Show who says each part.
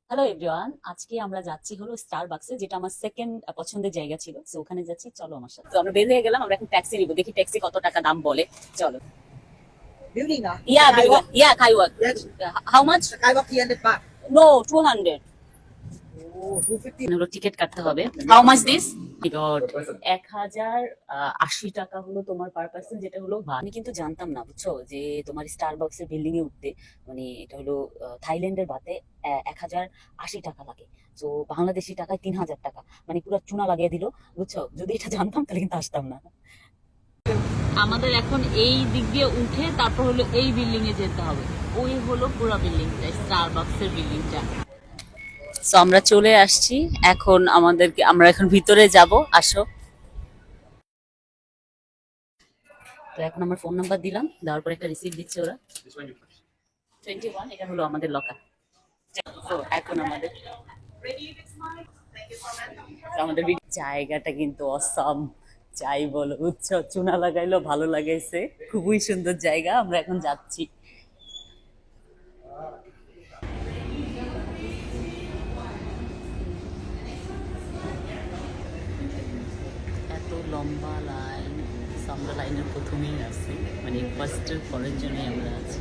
Speaker 1: Hello everyone, আজকে আমরা যাচ্ছি হলো স্টারবাকসে, যেটা আমার সেকেন্ড পছন্দের জায়গা ছিল। সো ওখানে যাচ্ছি, চলো আমার সাথে। তো আমরা বের হয়ে গেলাম, আমরা এখন ট্যাক্সি নিব, দেখি ট্যাক্সি কত টাকা দাম বলে। চলো।
Speaker 2: Building ah.
Speaker 1: Yeah
Speaker 2: Skywalk.
Speaker 1: Yeah Kaiwak.
Speaker 2: Yes.
Speaker 1: How much?
Speaker 2: Skywalk 300 baht.
Speaker 1: No, 200
Speaker 2: Oh, 250.
Speaker 1: হলো টিকিট কাটতে হবে। How much this? গড, 1080 টাকা হলো তোমার পার পার্সন, যেটা হলো আমি কিন্তু জানতাম না, বুঝছো, যে তোমার স্টারবাকস এর বিল্ডিং এ উঠতে মানে এটা হলো থাইল্যান্ডের বাতে 1080 টাকা লাগে। তো বাংলাদেশি টাকায় 3000 টাকা, মানে পুরো চুনা লাগিয়ে দিল, বুঝছো। যদি এটা জানতাম তাহলে কিন্তু আসতাম না। আমাদের এখন এই দিক দিয়ে উঠে তারপর হলো এই বিল্ডিং এ যেতে হবে। ওই হলো পুরো বিল্ডিংটা, স্টারবাকস এর বিল্ডিংটা। সো আমরা চলে আসছি, এখন আমরা এখন ভিতরে যাব, আসো। তো এখন আমার ফোন নাম্বার দিলাম, দেওয়ার পর একটা রিসিপ্ট দিচ্ছে ওরা। 21, এটা হলো আমাদের লকার। তো এখন আমাদের জায়গাটা কিন্তু অসাম, যাই বলো, বুঝছো, চুনা লাগাইলো ভালো লাগাইছে, খুবই সুন্দর জায়গা। আমরা এখন যাচ্ছি। এত লম্বা লাইন, আমরা লাইনের প্রথমেই আছি, মানে ফার্স্টের পরের জন্যই আমরা আছি।